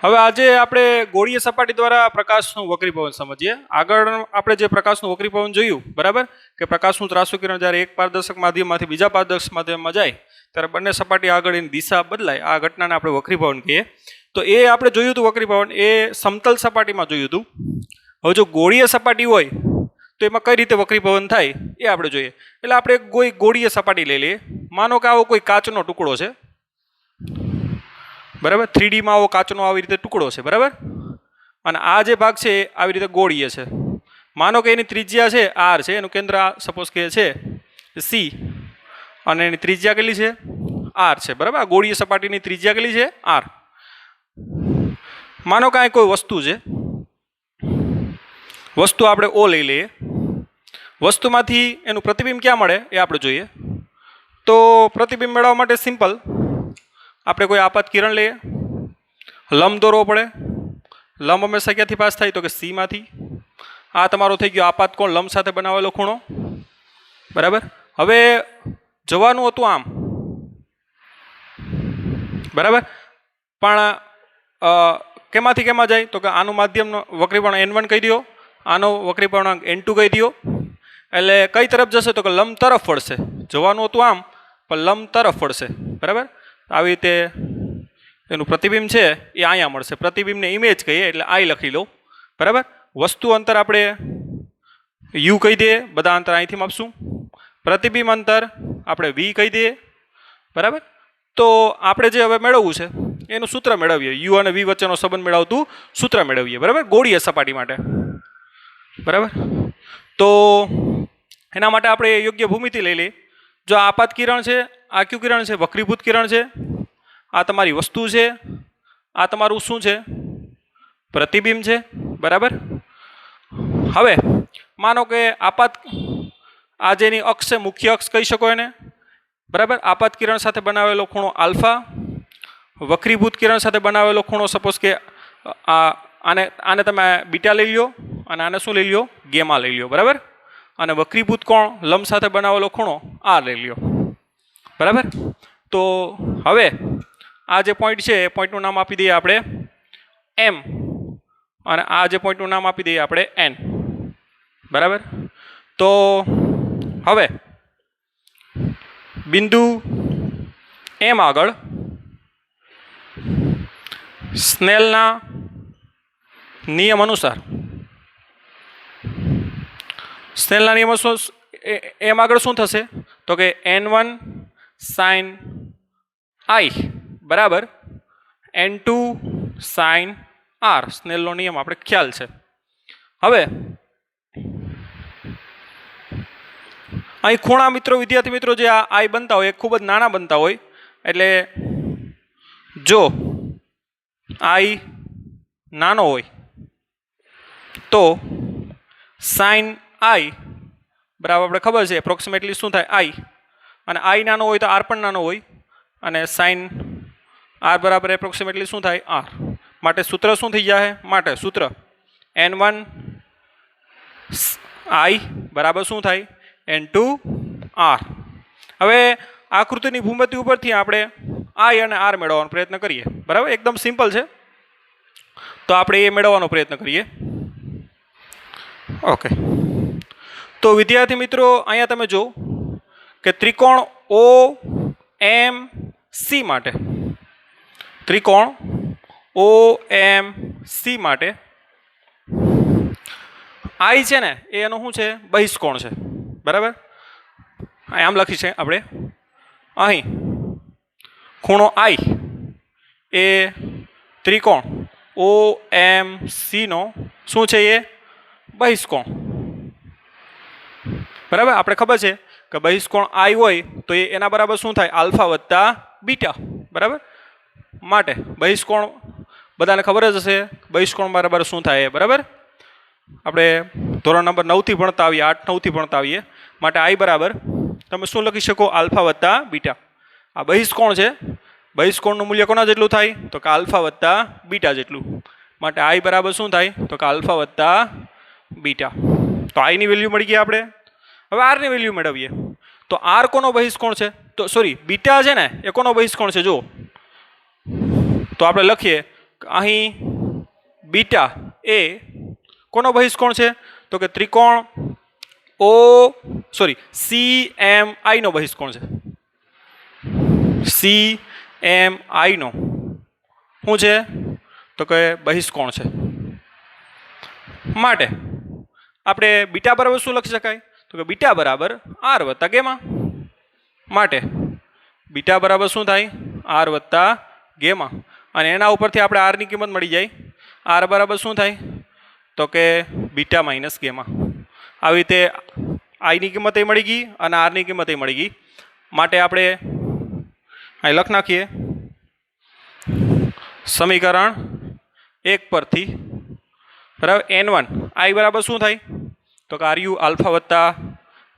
હવે આજે આપણે ગોળીય સપાટી દ્વારા પ્રકાશનું વક્રીભવન સમજીએ. આગળ આપણે જે પ્રકાશનું વક્રીભવન જોયું, બરાબર, કે પ્રકાશનું ત્રાસુ કિરણ જ્યારે એક પારદર્શક માધ્યમમાંથી બીજા પારદર્શક માધ્યમમાં જાય ત્યારે બંને સપાટી આગળ એની દિશા બદલાય. આ ઘટનાને આપણે વક્રીભવન કહીએ. તો એ આપણે જોયું હતું વક્રીભવન, એ સમતલ સપાટીમાં જોયું હતું. હવે જો ગોળીય સપાટી હોય તો એમાં કઈ રીતે વક્રીભવન થાય એ આપણે જોઈએ. એટલે આપણે કોઈ ગોળીય સપાટી લઈ લઈએ. માનો કે આવો કોઈ કાચનો ટુકડો છે, બરાબર, 3D માં આવો કાચનો આવી રીતે ટુકડો છે, બરાબર, અને આ જે ભાગ છે એ આવી રીતે ગોળીય છે. માનો કે એની ત્રિજ્યા છે R છે, એનું કેન્દ્ર સપોઝ કે છે C, અને એની ત્રિજ્યા કેટલી છે R છે, બરાબર. આ ગોળીય સપાટીની ત્રિજ્યા કેટલી છે R. માનો કે કોઈ વસ્તુ છે, વસ્તુ આપણે O લઈ લઈએ. વસ્તુમાંથી એનું પ્રતિબિંબ ક્યાં મળે એ આપણે જોઈએ. તો પ્રતિબિંબ મેળવવા માટે સિમ્પલ, આપણે કોઈ આપાત કિરણ લઈએ, લંબ દોરવો પડે. લંબ હંમેશા ક્યાંથી પાસ થાય તો કે C માંથી. આ તમારો થઈ ગયો આપાત કોણ, લંબ સાથે બનાવેલો ખૂણો, બરાબર. હવે જવાનું હતું આમ, બરાબર, પણ કેમાંથી કેમાં જાય તો કે આનું માધ્યમનો વક્રીપૂર્ણાંક N1 કહી દો, આનો વક્રીપૂર્ણાંક N2 કહી દો. એટલે કઈ તરફ જશે તો કે લંબ તરફ વળશે. જવાનું હતું આમ પણ લંબ તરફ વળશે, બરાબર. આવી રીતે એનું પ્રતિબિંબ છે એ અહીંયા મળશે. પ્રતિબિંબને ઇમેજ કહીએ એટલે I લખી લો, બરાબર. વસ્તુ અંતર આપણે U કહી દઈએ, બધા અંતર અહીંથી માપશું. પ્રતિબિંબ અંતર આપણે V કહી દઈએ, બરાબર. તો આપણે જે હવે મેળવવું છે એનું સૂત્ર મેળવીએ. U અને V વચ્ચેનો સંબંધ મેળવતું સૂત્ર મેળવીએ, બરાબર, ગોળીય સપાટી માટે, બરાબર. તો એના માટે આપણે યોગ્ય ભૂમિતિ લઈ લઈએ. જો આપાત કિરણ છે, આ કયું કિરણ છે, વક્રીભૂત કિરણ છે. આ તમારી વસ્તુ છે, આ તમારું શું છે, પ્રતિબિંબ છે, બરાબર. હવે માનો કે આપાત, આ જેની અક્ષ છે, મુખ્ય અક્ષ કહી શકો એને, બરાબર. આપાત કિરણ સાથે બનાવેલો ખૂણો આલ્ફા, વક્રીભૂત કિરણ સાથે બનાવેલો ખૂણો સપોઝ કે આને તમે બીટા લઈ લ્યો અને આને શું લઈ લ્યો, ગેમા લઈ લ્યો, બરાબર. અને વક્રીભૂત કોણ, લંબ સાથે બનાવેલો ખૂણો R લઈ લ્યો, બરાબર. તો હવે આ જે પોઈન્ટ છે એ પોઈન્ટનું નામ આપી દઈએ આપણે M, અને આ જે પોઈન્ટનું નામ આપી દઈએ આપણે N, બરાબર. તો હવે બિંદુ M આગળ સ્નેલના નિયમ અનુસાર, સ્નેલના નિયમ એમ આગળ શું થશે તો કે N1 sin I બરાબર N2 sin R. સ્નેલનો નિયમ આપણે ખ્યાલ છે. હવે અહીં ખૂણા મિત્રો, વિદ્યાર્થી મિત્રો, જે આ I બનતા હોય એ ખૂબ જ નાના બનતા હોય. એટલે જો I નાનો હોય તો sin I બરાબર આપણે ખબર છે એપ્રોક્સિમેટલી શું થાય I, અને I નાનો હોય તો R પણ નાનો હોય, અને sin R બરાબર એપ્રોક્સિમેટલી શું થાય R. માટે સૂત્ર શું થઈ જાય, માટે સૂત્ર N1 I બરાબર શું થાય N2 R. હવે આકૃતિની ભૂમિતિ ઉપરથી આપણે I અને R મેળવવાનો પ્રયત્ન કરીએ, બરાબર. એકદમ સિમ્પલ છે, તો આપણે એ મેળવવાનો પ્રયત્ન કરીએ. ઓકે, તો વિદ્યાર્થી મિત્રો અહીંયા તમે જો કે ત્રિકોણ OMC માટે, ત્રિકોણ OMC માટે I છે ને એ એનો શું છે, બહિષ્કોણ છે, બરાબર. આમ લખી છે આપણે અહીં ખૂણો I એ ત્રિકોણ OMC નો શું છે, એ બહિષ્કોણ, બરાબર. આપણે ખબર છે કે બહિષ્કોણ I હોય તો એ એના બરાબર શું થાય, આલ્ફા વત્તા બીટા, બરાબર. માટે બહિષ્કોણ બધાને ખબર જ હશે, બહિષ્કોણ બરાબર શું થાય, બરાબર. આપણે ધોરણ નંબર 9 થી ભણતા આવીએ, 8, 9 થી ભણતા આવીએ. માટે I બરાબર તમે શું લખી શકો, આલ્ફા વત્તા બીટા. આ બહિષ્કોણ છે, બહિષ્કોણનું મૂલ્ય કોના જેટલું થાય તો કે આલ્ફા વત્તા બીટા જેટલું. માટે I બરાબર શું થાય તો કે આલ્ફા વત્તા બીટા. તો I ની વેલ્યુ મળી ગઈ આપણે. હવે R ની વેલ્યુ મેળવીએ. તો R કોનો બહિષ્કોણ છે, તો સોરી બીટા છે ને એ કોનો બહિષ્કોણ છે, જો તો આપણે લખીએ અહીં બીટા એ કોનો બહિષ્કોણ છે? તો કે ત્રિકોણ CMI નો બહિષ્કોણ છે. CMI નો શું છે? તો કે બહિષ્કોણ છે. માટે આપણે બીટા બરાબર શું લખી શકાય? તો કે બીટા બરાબર R વત્તા ગેમા. માટે બીટા બરાબર શું થાય? R વત્તા ગેમા. અને એના ઉપરથી આપણે R ની કિંમત મળી જાય. R બરાબર શું થાય? તો કે બીટા માઇનસ ગેમા. આવી રીતે I ની કિંમત એ મળી ગઈ અને R ની કિંમત એ મળી ગઈ. માટે આપણે અહીં લખ નાખીએ સમીકરણ 1 પરથી બરાબર N1 I બરાબર શું થાય? તો કે RU આલ્ફા વત્તા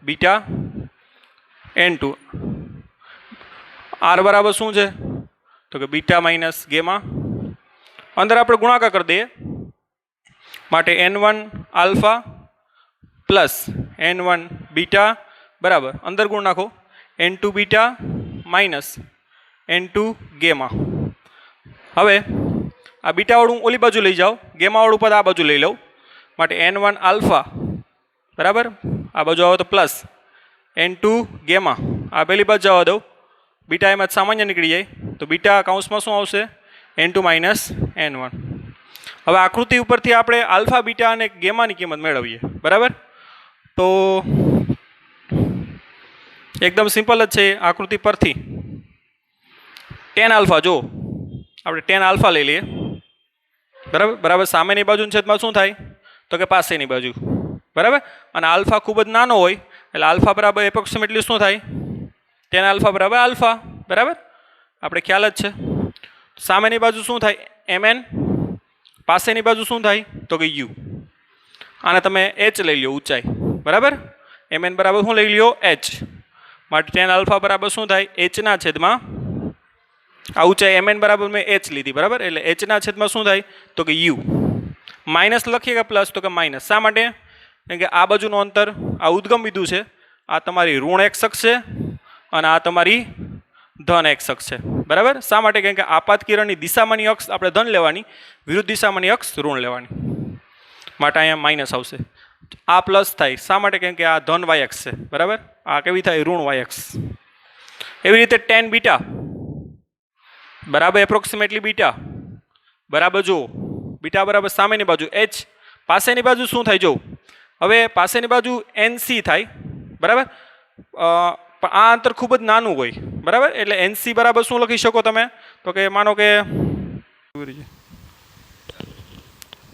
બીટા N2 R બરાબર શું છે? તો કે બીટા માઇનસ ગેમા. અંદર આપણે ગુણાકાર કરી દઈએ. માટે N1 alpha plus N1 beta બરાબર અંદર ગુણ નાખો N2 beta minus N2 gamma. હવે આ બીટાવાળું ઓલી બાજુ લઈ જાઓ, ગેમાવાળું પદ આ બાજુ લઈ લઉં. માટે N1 આલ્ફા બરાબર આ બાજુ આવો તો પ્લસ N2 ગેમા. આ પહેલી બાજુ જવા દઉં, બીટા એમાં સામાન્ય નીકળી જાય તો બીટા કાઉન્સમાં શું આવશે? N2 minus N1. હવે આકૃતિ ઉપરથી આપણે આલ્ફા બીટા અને ગેમાની કિંમત મેળવીએ. બરાબર, તો એકદમ સિમ્પલ જ છે. આકૃતિ પરથી ટેન આલ્ફા જો આપણે ટેન આલ્ફા લઈ લઈએ. બરાબર સામેની બાજુની છેદમાં શું થાય? તો કે પાસેની બાજુ. બરાબર, અને આલ્ફા ખૂબ જ નાનો હોય એટલે આલ્ફા બરાબર એપ્રોક્સિમેટલી શું થાય? ટેન આલ્ફા બરાબર આલ્ફા. બરાબર, આપણે ખ્યાલ જ છે. સામેની બાજુ શું થાય? MN. પાસેની બાજુ શું થાય? તો કે U. આને તમે H લઈ લો ઊંચાઈ. બરાબર, MN બરાબર શું લઈ લ્યો? H. માટે ટેન આલ્ફા બરાબર શું થાય? H ના છેદમાં આ ઊંચાઈ MN બરાબર મેં H લીધી. બરાબર, એટલે H ના છેદમાં શું થાય? તો કે U. માઇનસ લખીએ કે પ્લસ? તો કે માઇનસ. શા માટે? કેમ કે આ બાજુનું અંતર આ ઉદ્ગમ બિંદુ છે, આ તમારી ઋણ x અક્ષ છે અને આ તમારી ધન x અક્ષ છે. બરાબર, શા માટે? કેમ કે આપાત કિરણની દિશામાંની અક્ષ આપણે ધન લેવાની, વિરુદ્ધ દિશામાંની અક્ષ ઋણ લેવાની. માટે અહીંયા માઇનસ આવશે. આ પ્લસ થાય. શા માટે? કેમ કે આ ધન y અક્ષ છે. બરાબર, આ કેવી થાય? ઋણ y અક્ષ. એવી રીતે ટેન બીટા બરાબર એપ્રોક્સિમેટલી બીટા બરાબર જો બીટા બરાબર સામેની બાજુ H, પાસેની બાજુ શું થાય? જો હવે પાસેની બાજુ NC થાય. બરાબર, પણ આ અંતર ખૂબ જ નાનું હોય. બરાબર, એટલે NC બરાબર શું લખી શકો તમે? તો કે માનો કે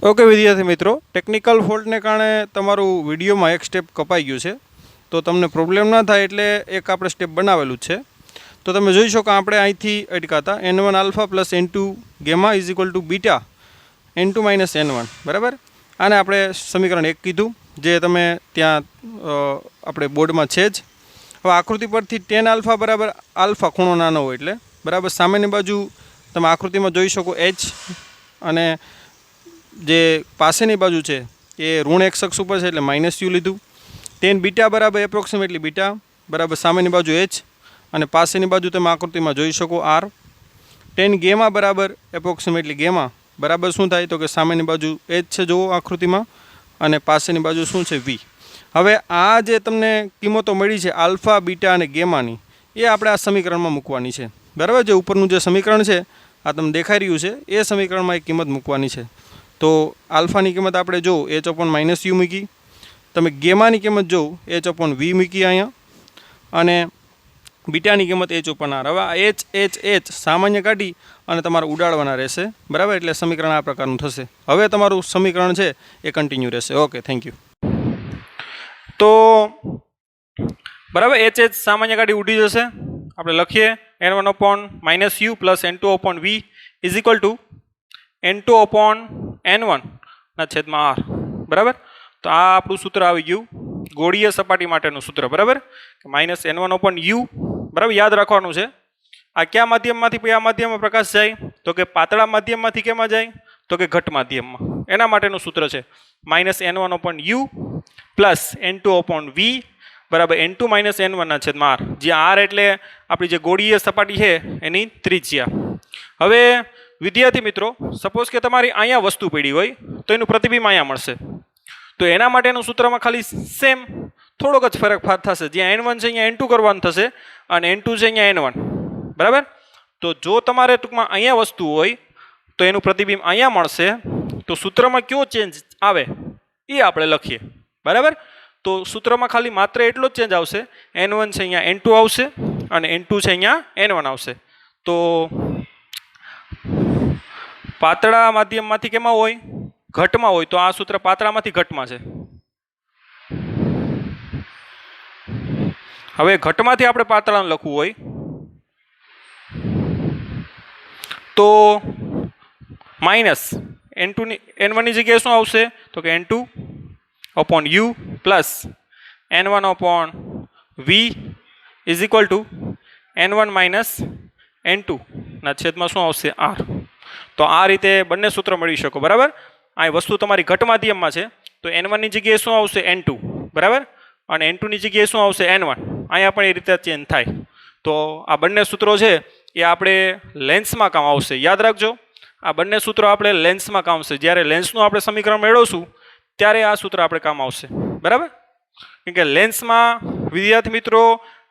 ઓકે વિદ્યાર્થી મિત્રો, ટેકનિકલ ફોલ્ટને કારણે તમારું વિડીયોમાં એક સ્ટેપ કપાઈ ગયું છે. તો તમને પ્રોબ્લેમ ના થાય એટલે એક આપણે સ્ટેપ બનાવેલું જ છે. તો તમે જોઈ શકો આપણે અહીંથી અટકાતા N1 alpha plus N2 gamma is equal to beta N2 minus N1. બરાબર, આને આપણે સમીકરણ 1 કીધું, જે તમે ત્યાં આપણે બોર્ડમાં છે જ. હવે આકૃતિ પરથી ટેન આલ્ફા બરાબર આલ્ફા ખૂણો નાનો હોય એટલે બરાબર સામેની બાજુ તમે આકૃતિમાં જોઈ શકો H અને જે પાસેની બાજુ છે એ ઋણ x અક્ષ ઉપર છે એટલે માઇનસ U લીધું. ટેન બીટા બરાબર એપ્રોક્સિમેટલી બીટા બરાબર સામેની બાજુ H અને પાસેની બાજુ તમે આકૃતિમાં જોઈ શકો R. ટેન ગેમા બરાબર એપ્રોક્સિમેટલી ગેમા બરાબર શું થાય? તો કે સામેની બાજુ H છે જુઓ આકૃતિમાં અને પાસેની બાજુ શું છે? V. હવે આ જે તમને કિંમતો મળી છે આલ્ફા બીટા અને ગેમાની, એ આપણે આ સમીકરણમાં મૂકવાની છે. બરાબર, જે ઉપરનું જે સમીકરણ છે આ તમને દેખાઈ રહ્યું છે એ સમીકરણમાં એક કિંમત મૂકવાની છે. તો આલ્ફાની કિંમત આપણે જો H upon માઇનસ U મૂકી, તમે ગેમાની કિંમત જો H upon V મૂકી અહીંયા, અને બીટાની કિંમત H upon R. હવે આ H સામાન્ય કાઢી અને તમારે ઉડાડવાના રહેશે. બરાબર, એટલે સમીકરણ આ પ્રકારનું થશે. હવે તમારું સમીકરણ છે એ કન્ટિન્યુ રહેશે. Okay, thank you. તો બરાબર H સામાન્ય કાઢી ઉડી જશે. આપણે લખીએ N1 upon minus U plus N2 upon V is equal to N2 upon N1 ના છેદમાં R. બરાબર, તો આ આપણું સૂત્ર આવી ગયું ગોળીય સપાટી માટેનું સૂત્ર. બરાબર, માઇનસ N1 upon U. બરાબર, યાદ રાખવાનું છે. આ કયા માધ્યમમાંથી કયા માધ્યમમાં પ્રકાશ જાય? તો કે પાતળા માધ્યમમાંથી કેમાં જાય? તો કે ઘટ માધ્યમમાં. એના માટેનું સૂત્ર છે minus N1 upon U plus N2 upon V બરાબર N2 માઇનસ N1 ના છેદમાં R. જ્યાં R એટલે આપણી જે ગોળીય સપાટી છે એની ત્રિજ્યા. હવે વિદ્યાર્થી મિત્રો સપોઝ કે તમારી અહીંયા વસ્તુ પડી હોય તો એનું પ્રતિબિંબ અહીંયા મળશે. તો એના માટેનું સૂત્રમાં ખાલી સેમ થોડોક જ ફરક થશે. જ્યાં n1 છે અહીંયા n2 કરવાનું થશે અને n2 છે અહીંયા n1. બરાબર. તો જો તમારે ટૂંકમાં અહીંયા વસ્તુ હોય તો એનું પ્રતિબિંબ અહીંયા મળશે. તો સૂત્રમાં કયો ચેન્જ આવે એ આપણે લખીએ. બરાબર. તો સૂત્રમાં ખાલી માત્ર એટલો જ ચેન્જ આવશે. n1 છે અહીંયા n2 આવશે અને n2 છે અહીંયા n1 આવશે. તો પાતળા માધ્યમમાંથી કેમાં હોય? ઘટમાં હોય. તો આ સૂત્ર પાતળામાંથી ઘટમાં છે. હવે ઘટમાંથી આપણે પાતળાનું લખવું હોય તો માઇનસ n2 ની n1 ની જગ્યાએ શું આવશે? તો કે n2 upon u plus n1 upon v is equal to n1 minus n2 ના છેદમાં શું આવશે? r. તો આ રીતે બંને સૂત્ર મળી શકો. બરાબર. આ વસ્તુ તમારી ઘટ માધ્યમમાં છે તો n1 ની જગ્યાએ શું આવશે? n2. બરાબર. અને n2 ની જગ્યાએ શું આવશે? n1. અહીંયા પણ એ રીતે ચેન્જ થાય. તો આ બંને સૂત્રો છે એ આપણે લેન્સમાં કામ આવશે. યાદ રાખજો, આ બંને સૂત્રો આપણે લેન્સમાં કામ આવશે. જ્યારે લેન્સનું આપણે સમીકરણ મેળવશું ત્યારે આ સૂત્ર આપણે કામ આવશે. બરાબર. કેમ કે લેન્સમાં વિદ્યાર્થી મિત્રો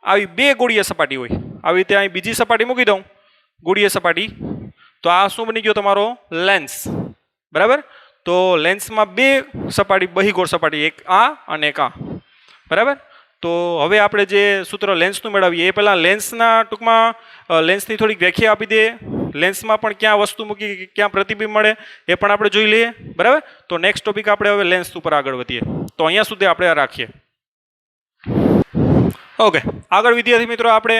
આવી બે ગોળીય સપાટી હોય. આવી રીતે અહીં બીજી સપાટી મૂકી દઉં, ગોળીય સપાટી, તો આ શું બની ગયો? તમારો લેન્સ. બરાબર. તો લેન્સમાં બે સપાટી, બહિગોળ સપાટી, એક આ અને એક આ. બરાબર. તો હવે આપણે જે સૂત્ર લેન્સનું મેળવીએ એ પહેલાં લેન્સના ટૂંકમાં લેન્સની થોડીક વ્યાખ્યા આપી દઈએ. લેન્સમાં પણ ક્યાં વસ્તુ મૂકી, ક્યાં પ્રતિબિંબ મળે એ પણ આપણે જોઈ લઈએ. બરાબર. તો નેક્સ્ટ ટોપિક આપણે હવે લેન્સ ઉપર આગળ વધીએ. તો અહીંયા સુધી આપણે આ રાખીએ. ઓકે. આગળ વિદ્યાર્થી મિત્રો આપણે